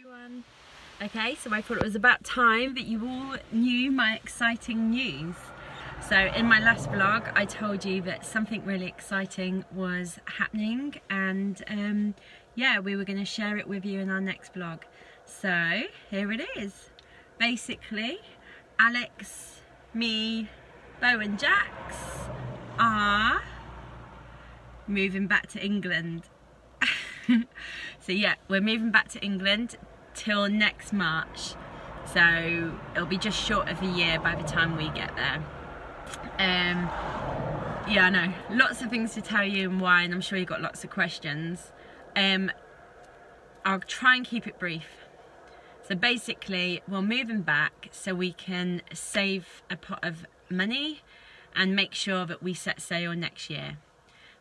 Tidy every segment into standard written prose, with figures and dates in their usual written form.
Everyone. Okay, so I thought it was about time that you all knew my exciting news. So in my last vlog I told you that something really exciting was happening, and yeah, we were going to share it with you in our next vlog. So here it is. Basically, Alex, me, Bo and Jax are moving back to England. So yeah, we're moving back to England till next March, so it'll be just short of a year by the time we get there. Yeah, I know, lots of things to tell you and why, and I'm sure you've got lots of questions. I'll try and keep it brief. So basically, we're moving back so we can save a pot of money and make sure that we set sail next year.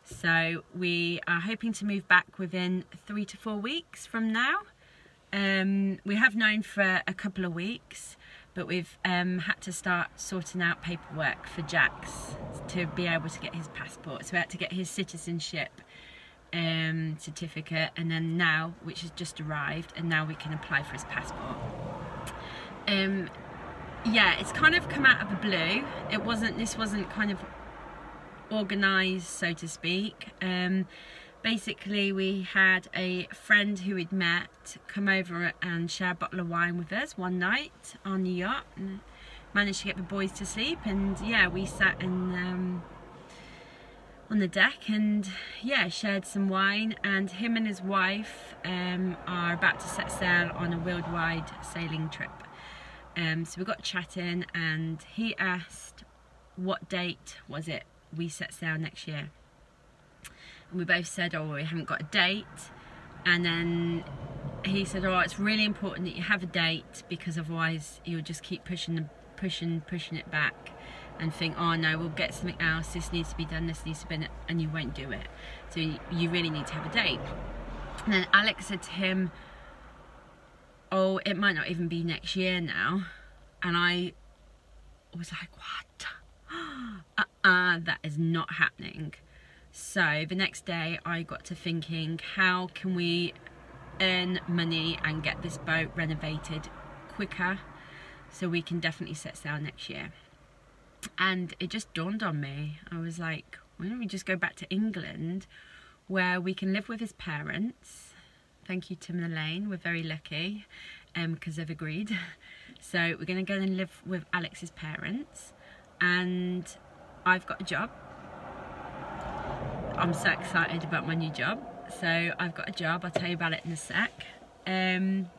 So we are hoping to move back within 3 to 4 weeks from now. We have known for a couple of weeks, but we've had to start sorting out paperwork for Jax to be able to get his passport. So we had to get his citizenship certificate, and then now, which has just arrived, and now we can apply for his passport. Yeah, it's kind of come out of the blue. This wasn't kind of organised, so to speak. Basically, we had a friend who we'd met come over and share a bottle of wine with us one night on the yacht, and managed to get the boys to sleep, and yeah, we sat in on the deck and yeah, shared some wine, and him and his wife are about to set sail on a worldwide sailing trip. So we got chatting, and he asked what date was it we set sail next year, and we both said, oh, we haven't got a date. And then he said, oh, it's really important that you have a date, because otherwise you'll just keep pushing it back and think, oh no, we'll get something else, this needs to be done, this needs to be done, and you won't do it. So you really need to have a date. And then Alex said to him, oh, it might not even be next year now. And I was like, what? That is not happening. So the next day I got to thinking, how can we earn money and get this boat renovated quicker so we can definitely set sail next year? And it just dawned on me. I was like, why don't we just go back to England, where we can live with his parents? Thank you, Tim and Elaine, we're very lucky because they've agreed. So we're going to go and live with Alex's parents, and I've got a job. I'm so excited about my new job. So I've got a job, I'll tell you about it in a sec. And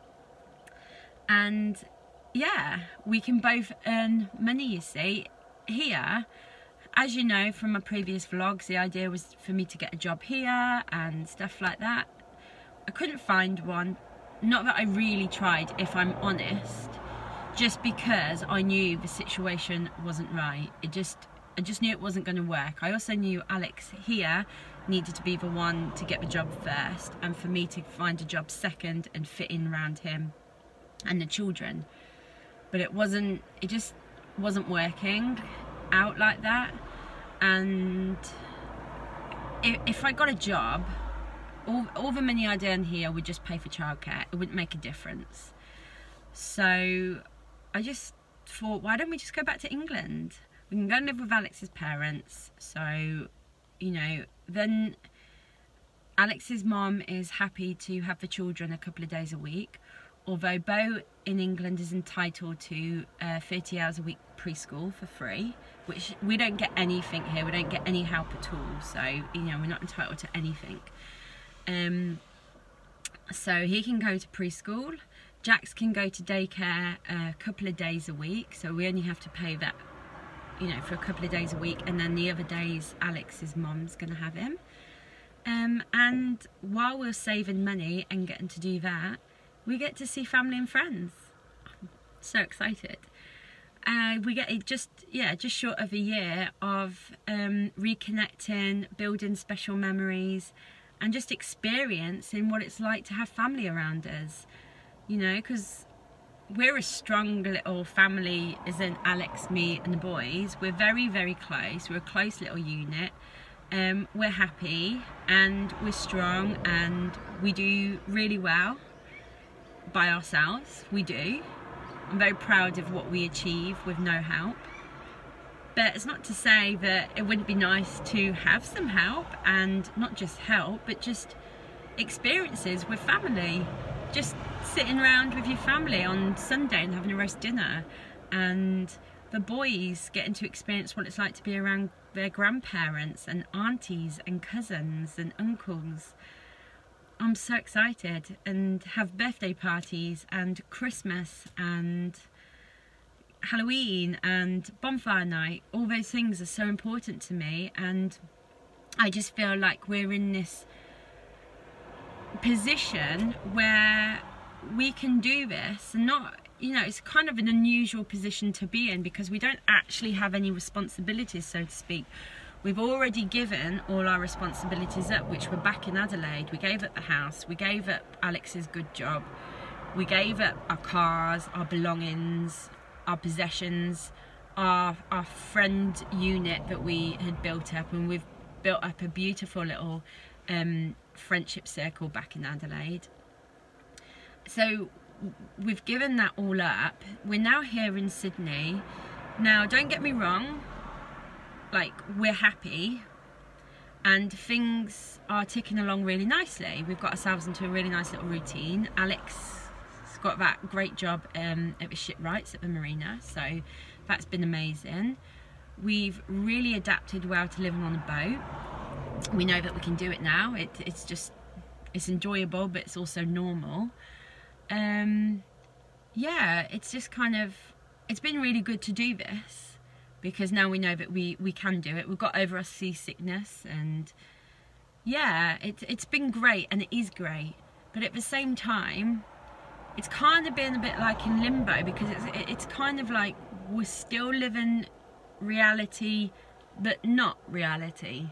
yeah, we can both earn money, you see. Here, as you know from my previous vlogs, the idea was for me to get a job here and stuff like that. I couldn't find one. Not that I really tried, if I'm honest, just because I knew the situation wasn't right. I just knew it wasn't going to work. I also knew Alex here needed to be the one to get the job first, and for me to find a job second and fit in around him and the children. But it just wasn't working out like that. And if I got a job, all the money I'd earn here would just pay for childcare. It wouldn't make a difference. So I just thought, why don't we just go back to England? We can go and live with Alex's parents. So, you know, then Alex's mom is happy to have the children a couple of days a week, although Bo in England is entitled to 30 hours a week preschool for free, which we don't get anything here. We don't get any help at all. So, you know, we're not entitled to anything. So he can go to preschool. Jax can go to daycare a couple of days a week. So we only have to pay that, you know, for a couple of days a week, and then the other days Alex's mom's going to have him. And while we're saving money and getting to do that, we get to see family and friends. I'm so excited. We get just short of a year of reconnecting, building special memories, and just experiencing what it's like to have family around us. You know, because we're a strong little family, as in Alex, me and the boys. We're very, very close. We're a close little unit. We're happy and we're strong and we do really well. by ourselves. We do. I'm very proud of what we achieve with no help. But it's not to say that it wouldn't be nice to have some help, and not just help, but just experiences with family. Just sitting around with your family on Sunday and having a roast dinner, and the boys getting to experience what it's like to be around their grandparents and aunties and cousins and uncles. I'm so excited, and have birthday parties and Christmas and Halloween and bonfire night. All those things are so important to me, and I just feel like we're in this position where we can do this, and not, you know, it's kind of an unusual position to be in, because we don't actually have any responsibilities, so to speak. We've already given all our responsibilities up, which were back in Adelaide. We gave up the house, we gave up Alex's good job, we gave up our cars, our belongings, our possessions, our friend unit that we had built up, and we've built up a beautiful little friendship circle back in Adelaide. So we've given that all up. We're now here in Sydney. Now, don't get me wrong, like, we're happy and things are ticking along really nicely. We've got ourselves into a really nice little routine. Alex got that great job at the shipwrights at the marina, so that's been amazing. We've really adapted well to living on a boat. We know that we can do it now. It's enjoyable, but it's also normal. Yeah, it's just kind of, it's been really good to do this, because now we know that we can do it. We've got over our seasickness, and yeah, it's been great, and it is great. But at the same time, it's kind of been a bit like in limbo, because it's kind of like we're still living reality but not reality,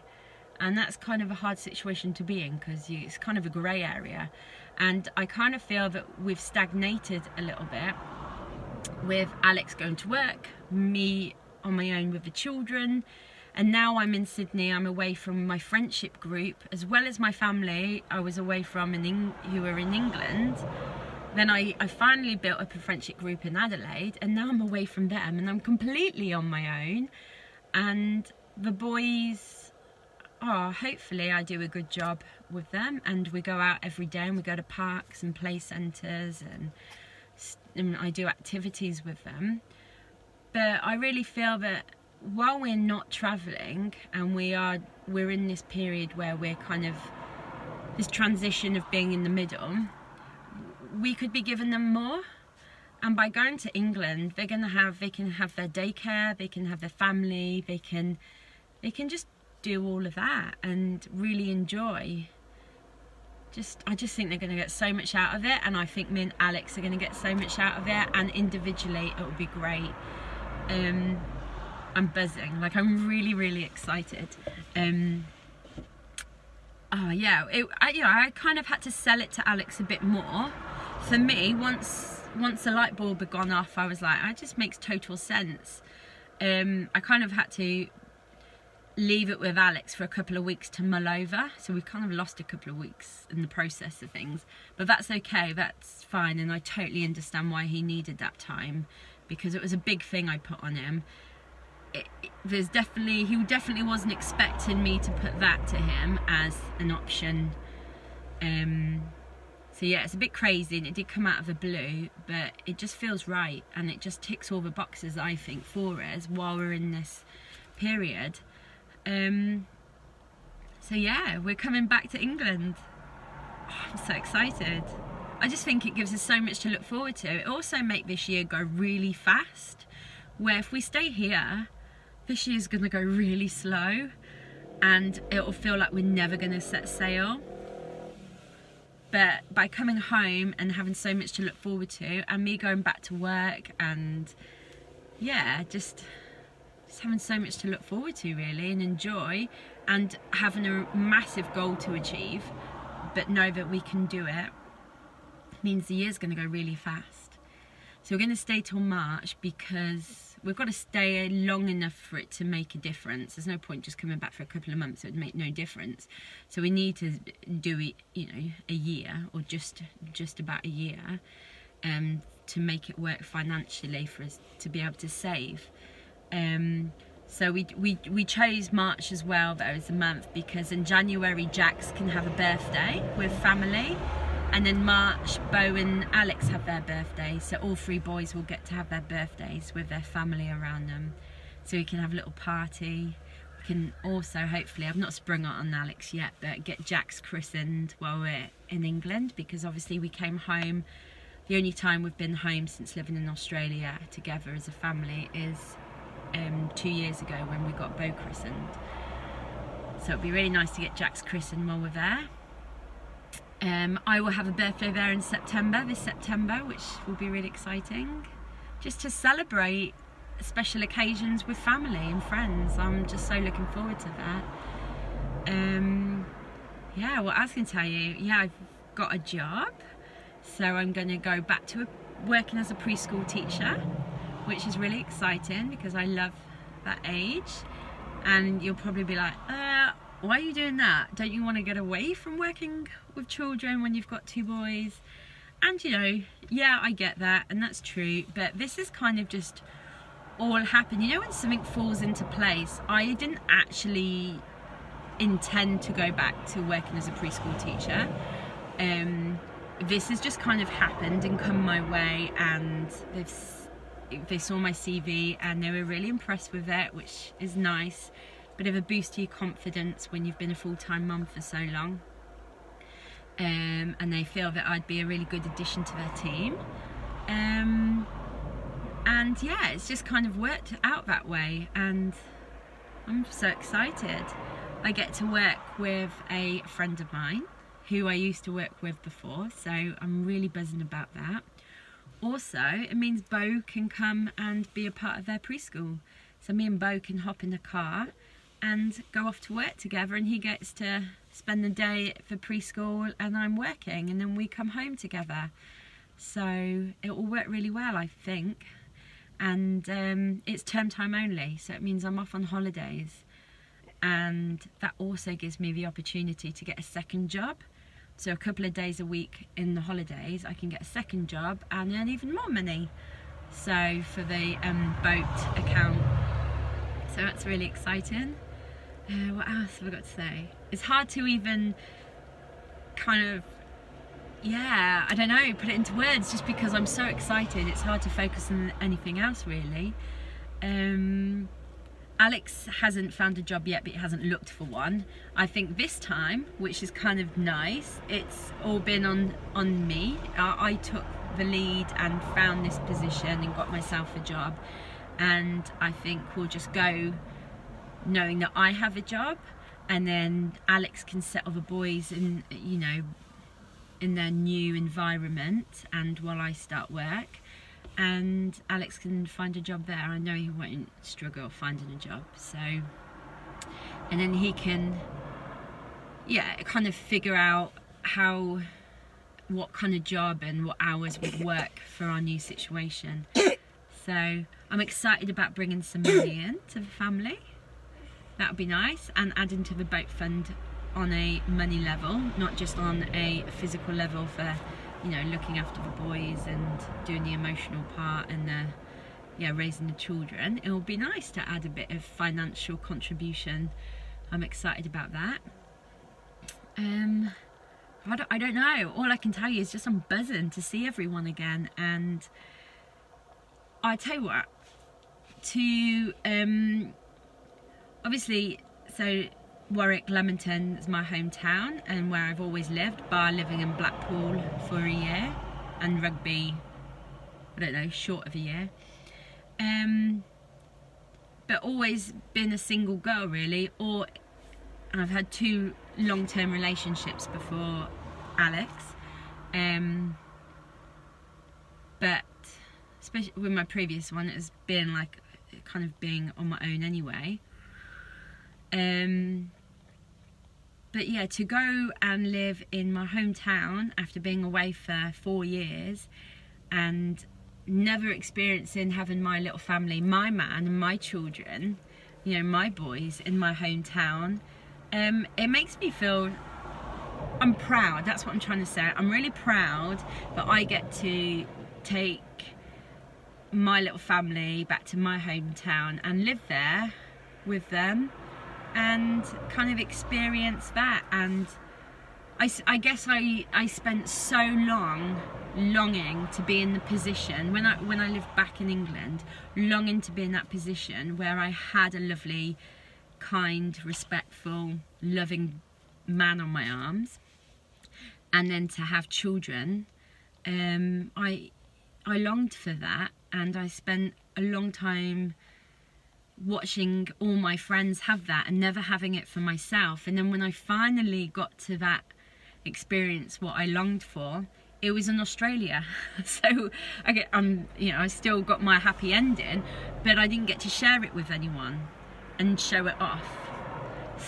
and that's kind of a hard situation to be in, because it's kind of a grey area. And I kind of feel that we've stagnated a little bit, with Alex going to work, me on my own with the children, and now I'm in Sydney. I'm away from my friendship group as well as my family I was away from who were in England. Then I finally built up a friendship group in Adelaide, and now I'm away from them and I'm completely on my own. And the boys, hopefully I do a good job with them, and we go out every day and we go to parks and play centres, and I do activities with them. But I really feel that while we're not travelling, and we're in this period where we're kind of this transition of being in the middle, we could be giving them more. And by going to England, they can have their daycare, they can have their family, they can just do all of that and really enjoy. I just think they're going to get so much out of it, and I think me and Alex are going to get so much out of it, and individually it will be great. I'm buzzing, like I'm really, really excited. I kind of had to sell it to Alex a bit more. For me, once the light bulb had gone off, I was like, it just makes total sense. I kind of had to leave it with Alex for a couple of weeks to mull over, so we've kind of lost a couple of weeks in the process of things, but that's okay, that's fine, and I totally understand why he needed that time, because it was a big thing I put on him. He definitely wasn't expecting me to put that to him as an option. So yeah, it's a bit crazy, and it did come out of the blue, but it just feels right, and it just ticks all the boxes, I think, for us while we're in this period. So yeah, we're coming back to England. I'm so excited. I just think it gives us so much to look forward to. It also makes this year go really fast, where if we stay here, this year's gonna go really slow, and it'll feel like we're never gonna set sail. But by coming home and having so much to look forward to, and me going back to work, and yeah, just having so much to look forward to really, and enjoy, and having a massive goal to achieve, but know that we can do it, means the year's going to go really fast. So we're going to stay till March, because we've got to stay long enough for it to make a difference. There's no point just coming back for a couple of months, it would make no difference. So we need to do it, you know, a year, or just about a year. to make it work financially for us to be able to save. So we chose March as well, though, as a month, because in January Jax can have a birthday with family, and in March Bo and Alex have their birthdays, so all 3 boys will get to have their birthdays with their family around them, so we can have a little party. We can also, hopefully, I've not sprung on Alex yet, but get Jax christened while we're in England, because obviously we came home, the only time we've been home since living in Australia together as a family is 2 years ago when we got Bo christened. So it'd be really nice to get Jax christened while we're there. I will have a birthday there in September, this September, which will be really exciting, just to celebrate special occasions with family and friends. I'm just so looking forward to that. Yeah, what else can I tell you? Yeah, I've got a job, so I'm going to go back to working as a preschool teacher, which is really exciting because I love that age. And you'll probably be like, why are you doing that? Don't you want to get away from working with children when you've got 2 boys? And you know, yeah, I get that, and that's true, but this is kind of just all happened. You know, when something falls into place, I didn't actually intend to go back to working as a preschool teacher. This has just kind of happened and come my way, and they saw my CV and they were really impressed with it, which is nice. Bit of a boost to your confidence when you've been a full-time mum for so long. And they feel that I'd be a really good addition to their team. And yeah, it's just kind of worked out that way, and I'm so excited. I get to work with a friend of mine who I used to work with before, so I'm really buzzing about that. Also, it means Bo can come and be a part of their preschool. So me and Bo can hop in the car and go off to work together, and he gets to spend the day for preschool and I'm working, and then we come home together. So it will work really well, I think. And it's term time only, so it means I'm off on holidays. And that also gives me the opportunity to get a second job. So a couple of days a week in the holidays, I can get a second job and earn even more money. So for the boat account. So that's really exciting. What else have I got to say? It's hard to even kind of, yeah, I don't know, put it into words, just because I'm so excited. It's hard to focus on anything else, really. Alex hasn't found a job yet, but he hasn't looked for one. I think this time, which is kind of nice, it's all been on me. I took the lead and found this position and got myself a job. And I think we'll just go knowing that I have a job, and then Alex can settle the boys in, you know, in their new environment, and while I start work. And Alex can find a job there. I know he won't struggle finding a job, so, and then he can, yeah, kind of figure out what kind of job and what hours would work for our new situation. So I'm excited about bringing some money in to the family. That would be nice, and adding to the boat fund on a money level, not just on a physical level for, you know, looking after the boys and doing the emotional part and raising the children. It will be nice to add a bit of financial contribution. I'm excited about that. I don't know. All I can tell you is just I'm buzzing to see everyone again. And I tell you what, obviously, so Warwick, Leamington is my hometown and where I've always lived, bar living in Blackpool for a year, and rugby, I don't know, short of a year. But always been a single girl, really, and I've had 2 long-term relationships before Alex. But especially with my previous one, it has been like kind of being on my own anyway. But yeah, to go and live in my hometown after being away for 4 years and never experiencing having my little family, my man and my children, you know, my boys in my hometown, it makes me feel, I'm proud. That's what I'm trying to say. I'm really proud that I get to take my little family back to my hometown and live there with them and kind of experience that. And I guess I spent so long longing to be in the position when I lived back in England, longing to be in that position where I had a lovely, kind, respectful, loving man on my arms, and then to have children. I longed for that, and I spent a long time watching all my friends have that and never having it for myself. And then when I finally got to that experience, what I longed for, it was in Australia. So I still got my happy ending, but I didn't get to share it with anyone and show it off.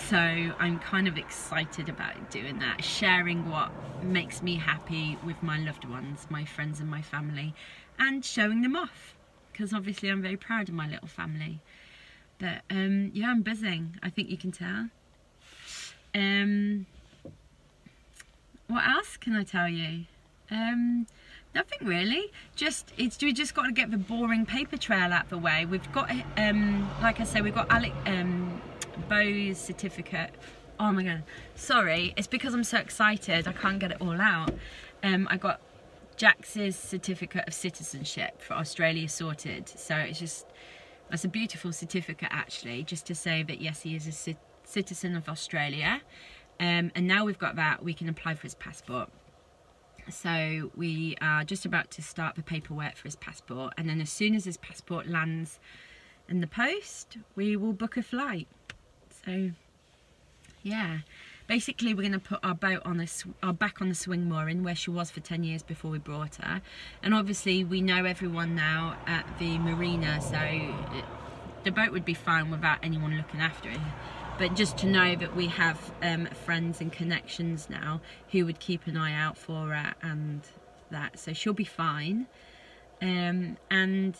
So I'm kind of excited about doing that, sharing what makes me happy with my loved ones, my friends and my family, and showing them off, because obviously I'm very proud of my little family. But yeah, I'm buzzing, I think you can tell. What else can I tell you? Nothing really. We just got to get the boring paper trail out the way. We've got like I say, we've got Bo's certificate. Oh my god, sorry, it's because I'm so excited I can't get it all out. I got Jax's certificate of citizenship for Australia sorted, so that's a beautiful certificate actually, just to say that yes, he is a citizen of Australia. And now we've got that, we can apply for his passport. So we are just about to start the paperwork for his passport, and then as soon as his passport lands in the post, we will book a flight. So yeah, basically we're going to put our boat on back on the swing mooring where she was for 10 years before we brought her. And obviously we know everyone now at the marina, so the boat would be fine without anyone looking after it. But just to know that we have friends and connections now who would keep an eye out for her and that, so she'll be fine. And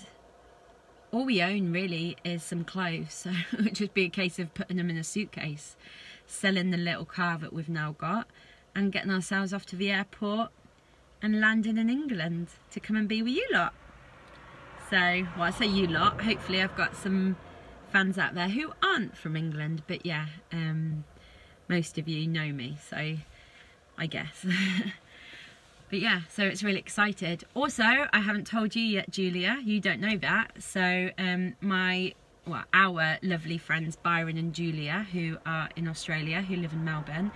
all we own really is some clothes, so it would just be a case of putting them in a suitcase, selling the little car that we've now got, and getting ourselves off to the airport and landing in England to come and be with you lot. So, well, I say you lot, hopefully I've got some fans out there who aren't from England, but yeah, most of you know me, so I guess. But yeah, so it's really excited. Also, I haven't told you yet, Julia, you don't know that. So our lovely friends Byron and Julia, who are in Australia, who live in Melbourne,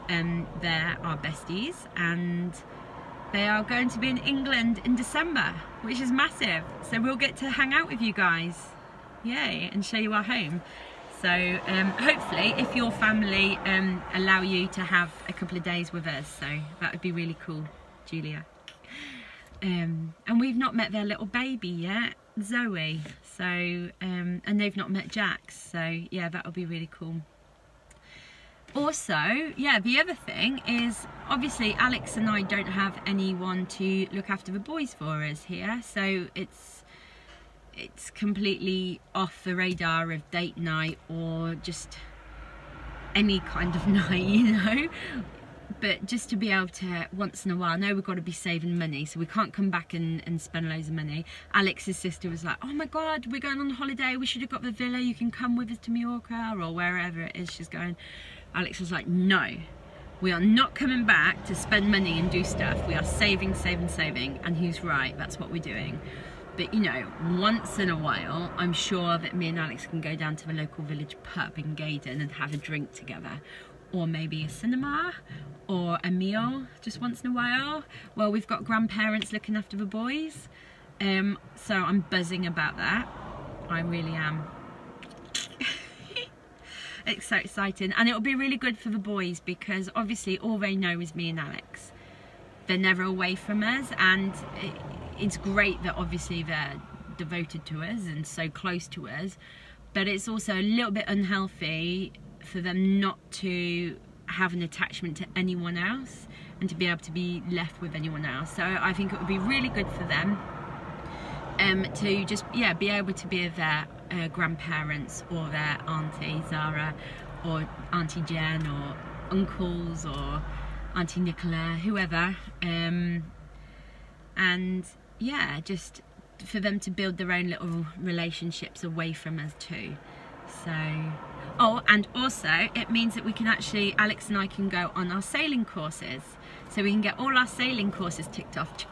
they're our besties, and they are going to be in England in December, which is massive. So we'll get to hang out with you guys. Yay, and show you our home. So hopefully if your family allow you to have a couple of days with us, so that would be really cool, Julia. And we've not met their little baby yet, Zoe, so and they've not met Jax, so yeah, that'll be really cool. Also, yeah, the other thing is obviously Alex and I don't have anyone to look after the boys for us here, so it's completely off the radar of date night or just any kind of night, you know. But just to be able to, once in a while, I know we've got to be saving money, so we can't come back and spend loads of money. Alex's sister was like, oh my god, we're going on holiday, we should have got the villa, you can come with us to Mallorca or wherever it is she's going. Alex was like, no, we are not coming back to spend money and do stuff, we are saving, and he's right, that's what we're doing. But you know, once in a while, I'm sure that me and Alex can go down to the local village pub in Gaydon and have a drink together. Or maybe a cinema, or a meal, just once in a while. Well, we've got grandparents looking after the boys. So I'm buzzing about that. I really am. It's so exciting. And it'll be really good for the boys because obviously all they know is me and Alex. They're never away from us, and it's great that obviously they're devoted to us and so close to us, but it's also a little bit unhealthy for them not to have an attachment to anyone else and to be able to be left with anyone else. So I think it would be really good for them to just be able to be their grandparents or their auntie Zara or Auntie Jen or uncles or Auntie Nicola, whoever, and yeah, just for them to build their own little relationships away from us too. So, oh, and also it means that we can actually, Alex and I can go on our sailing courses. So we can get all our sailing courses ticked off.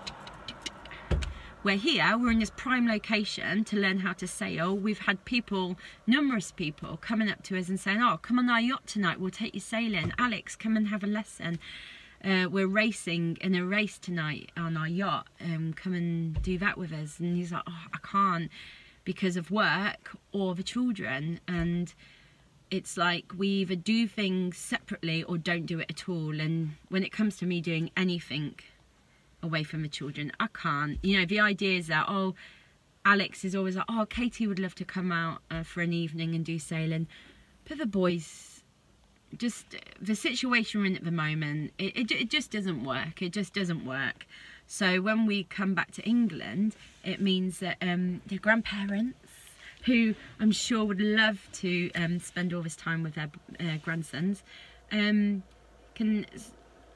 We're here, we're in this prime location to learn how to sail. We've had people, numerous people, coming up to us and saying, oh, come on our yacht tonight, we'll take you sailing. Alex, come and have a lesson. We're racing in a race tonight on our yacht. Come and do that with us. And he's like, oh, I can't because of work or the children. And it's like we either do things separately or don't do it at all. And when it comes to me doing anything away from the children, I can't. You know, the idea is that, oh, Alex is always like, oh, Katie would love to come out for an evening and do sailing. But the boys, just the situation we're in at the moment, it just doesn't work. It just doesn't work. So when we come back to England, it means that the grandparents, who I'm sure would love to spend all this time with their grandsons, can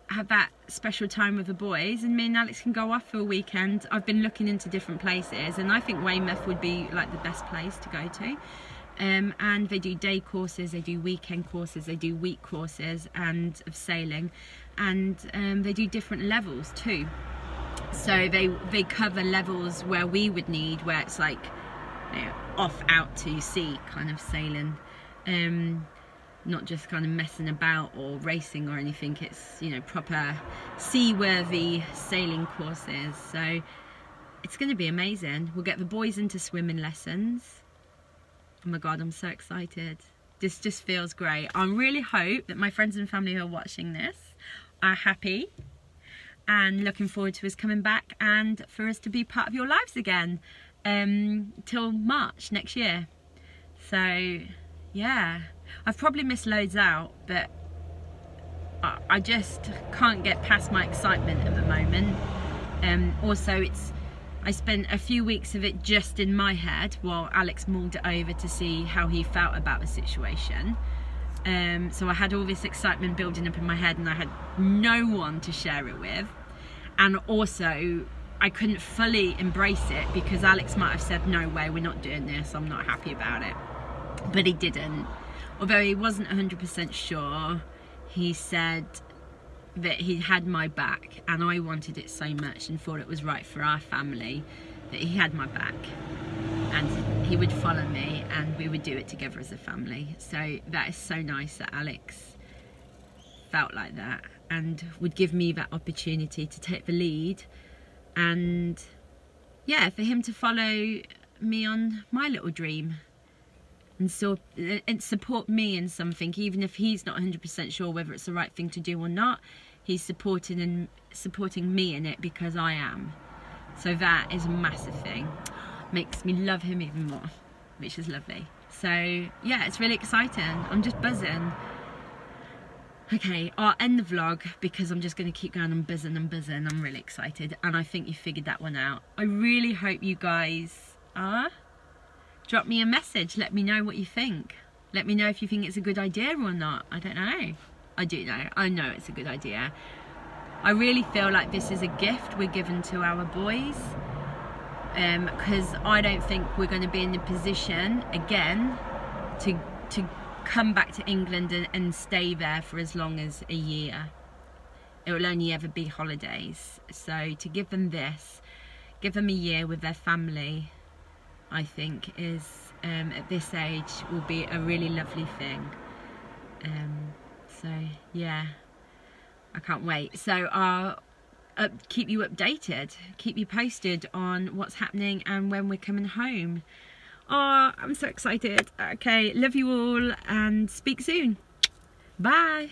have that special time with the boys, and me and Alex can go off for a weekend. I've been looking into different places, and I think Weymouth would be like the best place to go to. And they do day courses, they do weekend courses, they do week courses and of sailing, and they do different levels too. So they cover levels where we would need, where it's like, you know, off out to sea kind of sailing, not just kind of messing about or racing or anything. It's, you know, proper seaworthy sailing courses. So it's going to be amazing. We'll get the boys into swimming lessons. Oh my god, I'm so excited. This just feels great. I really hope that my friends and family who are watching this are happy and looking forward to us coming back and for us to be part of your lives again till March next year. So yeah, I've probably missed loads out, but I just can't get past my excitement at the moment. Also, I spent a few weeks of it just in my head while Alex mulled it over to see how he felt about the situation. So I had all this excitement building up in my head and I had no one to share it with. And also, I couldn't fully embrace it because Alex might have said, no way, we're not doing this, I'm not happy about it. But he didn't. Although he wasn't 100% sure, he said that he had my back, and I wanted it so much and thought it was right for our family that he had my back and he would follow me and we would do it together as a family. So that is so nice that Alex felt like that and would give me that opportunity to take the lead, and yeah, for him to follow me on my little dream and support me in something, even if he's not 100% sure whether it's the right thing to do or not. He's supporting me in it because I am. So that is a massive thing. Makes me love him even more, which is lovely. So yeah, it's really exciting. I'm just buzzing. Okay, I'll end the vlog because I'm just going to keep going and buzzing and buzzing. I'm really excited, and I think you figured that one out. I really hope you guys are. Drop me a message, let me know what you think. Let me know if you think it's a good idea or not. I don't know. I do know. I know it's a good idea. I really feel like this is a gift we're given to our boys, because I don't think we're going to be in the position again to come back to England and stay there for as long as a year. It will only ever be holidays. So to give them this, give them a year with their family, I think is, at this age, will be a really lovely thing. So yeah, I can't wait. So I'll keep you updated, keep you posted on what's happening and when we're coming home. Oh, I'm so excited. Okay, love you all and speak soon. Bye.